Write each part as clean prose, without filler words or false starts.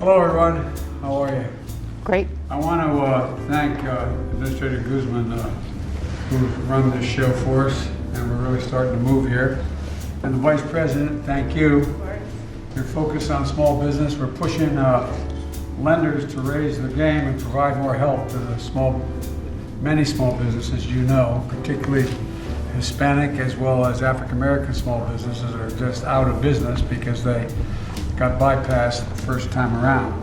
Hello everyone, how are you? Great. I want to thank Administrator Guzman who's run this show for us, and we're really starting to move here. And the Vice President, thank you. Your focus on small business, we're pushing lenders to raise their game and provide more help to the many small businesses, you know, particularly Hispanic as well as African American small businesses are just out of business because they got bypassed the first time around.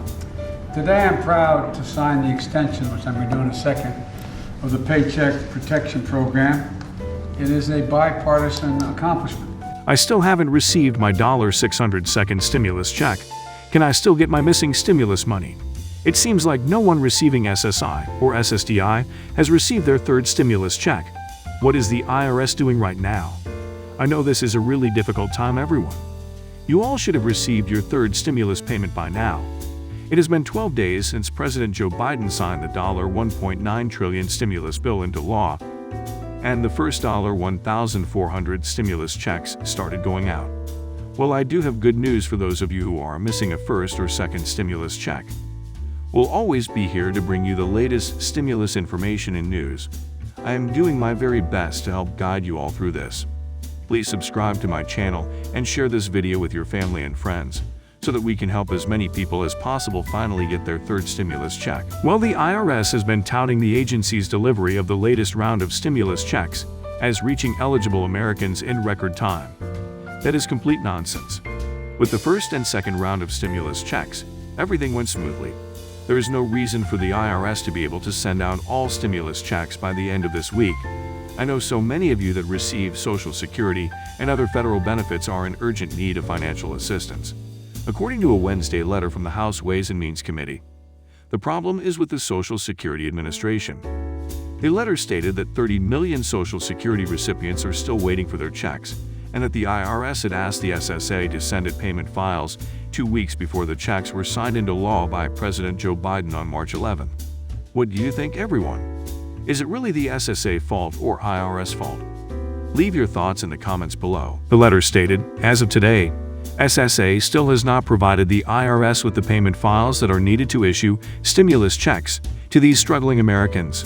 Today I'm proud to sign the extension, which I'm going to do in a second, of the Paycheck Protection Program. It is a bipartisan accomplishment. I still haven't received my $600 second stimulus check. Can I still get my missing stimulus money? It seems like no one receiving SSI or SSDI has received their third stimulus check. What is the IRS doing right now? I know this is a really difficult time, everyone. You all should have received your third stimulus payment by now. It has been 12 days since President Joe Biden signed the $1.9 trillion stimulus bill into law, and the first $1,400 stimulus checks started going out. Well, I do have good news for those of you who are missing a first or second stimulus check. We'll always be here to bring you the latest stimulus information and news. I am doing my very best to help guide you all through this. Please subscribe to my channel and share this video with your family and friends so that we can help as many people as possible finally get their third stimulus check. Well, the IRS has been touting the agency's delivery of the latest round of stimulus checks as reaching eligible Americans in record time. That is complete nonsense. With the first and second round of stimulus checks, everything went smoothly. There is no reason for the IRS to be able to send out all stimulus checks by the end of this week. I know so many of you that receive Social Security and other federal benefits are in urgent need of financial assistance. According to a Wednesday letter from the House Ways and Means Committee, the problem is with the Social Security Administration. The letter stated that 30 million Social Security recipients are still waiting for their checks, and that the IRS had asked the SSA to send it payment files 2 weeks before the checks were signed into law by President Joe Biden on March 11. What do you think, everyone? Is it really the SSA fault or IRS fault? Leave your thoughts in the comments below. The letter stated, as of today, SSA still has not provided the IRS with the payment files that are needed to issue stimulus checks to these struggling Americans.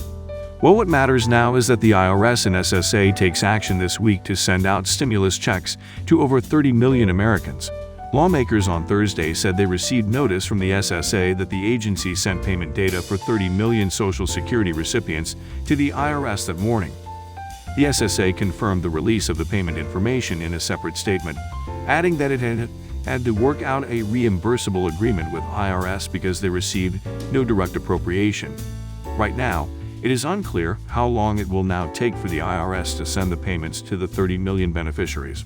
Well, what matters now is that the IRS and SSA takes action this week to send out stimulus checks to over 30 million Americans. Lawmakers on Thursday said they received notice from the SSA that the agency sent payment data for 30 million Social Security recipients to the IRS that morning. The SSA confirmed the release of the payment information in a separate statement, adding that it had to work out a reimbursable agreement with IRS because they received no direct appropriation. Right now, it is unclear how long it will now take for the IRS to send the payments to the 30 million beneficiaries.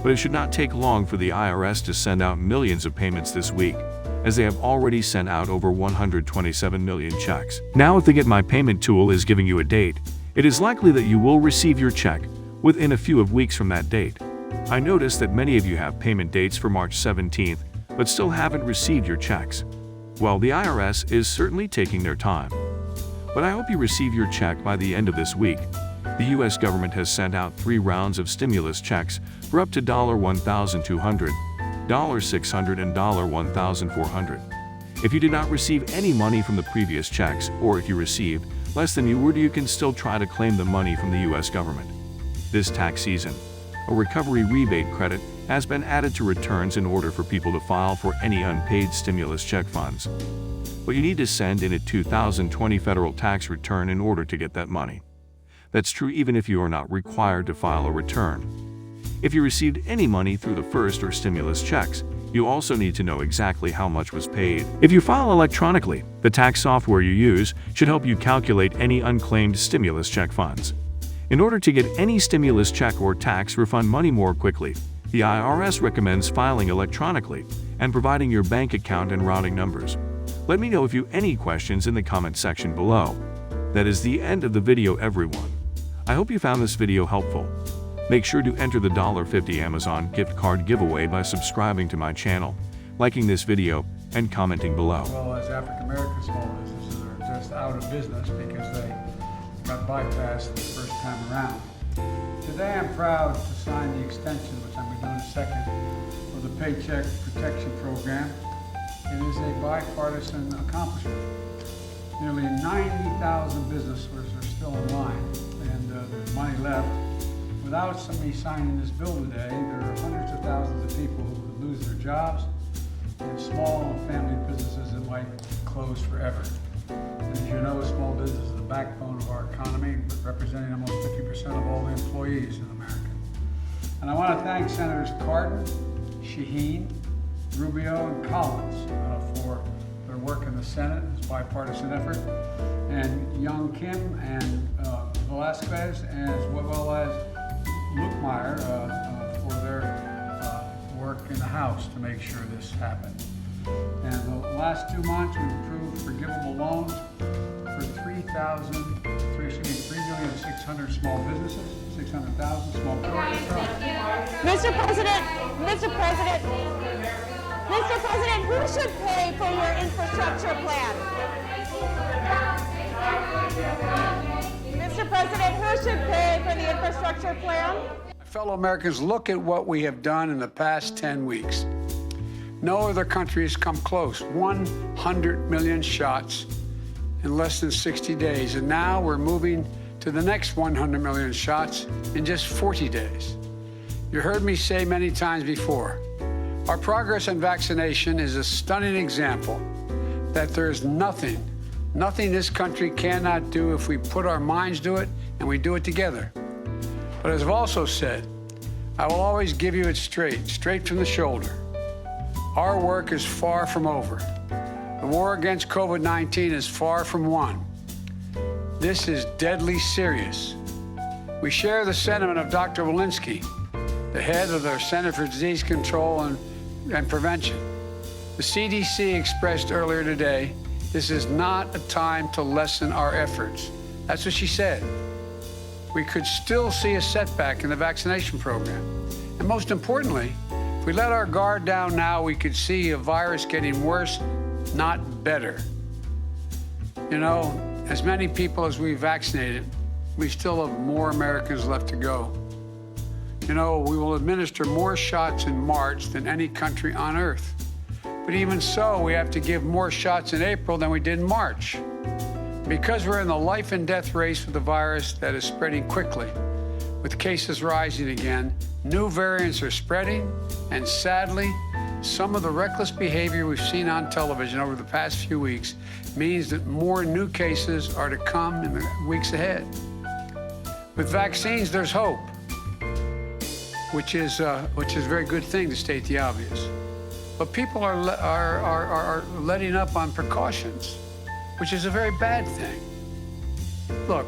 But it should not take long for the IRS to send out millions of payments this week, as they have already sent out over 127 million checks. Now, if the Get My Payment tool is giving you a date, it is likely that you will receive your check within a few weeks from that date. I noticed that many of you have payment dates for March 17th, but still haven't received your checks. Well, the IRS is certainly taking their time. But I hope you receive your check by the end of this week. The U.S. government has sent out 3 rounds of stimulus checks for up to $1,200, $600, and $1,400. If you did not receive any money from the previous checks, or if you received less than you were due, you can still try to claim the money from the U.S. government. This tax season, a recovery rebate credit has been added to returns in order for people to file for any unpaid stimulus check funds. But you need to send in a 2020 federal tax return in order to get that money. That's true even if you are not required to file a return. If you received any money through the first or stimulus checks, you also need to know exactly how much was paid. If you file electronically, the tax software you use should help you calculate any unclaimed stimulus check funds. In order to get any stimulus check or tax refund money more quickly, the IRS recommends filing electronically and providing your bank account and routing numbers. Let me know if you have any questions in the comment section below. That is the end of the video, everyone. I hope you found this video helpful. Make sure to enter the $50 Amazon gift card giveaway by subscribing to my channel, liking this video, and commenting below. Well, as African American small businesses are just out of business because they got bypassed the first time around. Today I'm proud to sign the extension, which I'm going to do in a second, of the Paycheck Protection Program. It is a bipartisan accomplishment. Nearly 90,000 business owners are still in line, and there's money left. Without somebody signing this bill today, there are hundreds of thousands of people who could lose their jobs, and small and family businesses that might close forever. As you know, small business is the backbone of our economy, representing almost 50% of all the employees in America. And I want to thank Senators Cardin, Shaheen, Rubio, and Collins for their work in the Senate, this bipartisan effort, and Young Kim and Velasquez, as well as Luke Meyer for their work in the House to make sure this happened. And the last 2 months, we've approved forgivable loans for 3,600,000 small businesses, 600,000 small businesses. Mr. President, who should pay for your infrastructure plan? Mr. President, who should pay for the infrastructure plan? Fellow Americans, look at what we have done in the past 10 weeks. No other country has come close. 100 million shots in less than 60 days. And now we're moving to the next 100 million shots in just 40 days. You heard me say many times before, our progress on vaccination is a stunning example that there's nothing this country cannot do if we put our minds to it and we do it together. But as I've also said, I will always give you it straight from the shoulder. Our work is far from over. The war against COVID-19 is far from won. This is deadly serious. We share the sentiment of Dr. Walensky, the head of the Center for Disease Control and Prevention. The CDC expressed earlier today, this is not a time to lessen our efforts. That's what she said. We could still see a setback in the vaccination program. And most importantly, if we let our guard down now, we could see a virus getting worse, not better. You know, as many people as we've vaccinated, we still have more Americans left to go. You know, we will administer more shots in March than any country on earth. But even so, we have to give more shots in April than we did in March. Because we're in the life and death race with the virus that is spreading quickly, with cases rising again, new variants are spreading, and sadly, some of the reckless behavior we've seen on television over the past few weeks means that more new cases are to come in the weeks ahead. With vaccines, there's hope, which is a very good thing, to state the obvious. But people are letting up on precautions, which is a very bad thing. Look,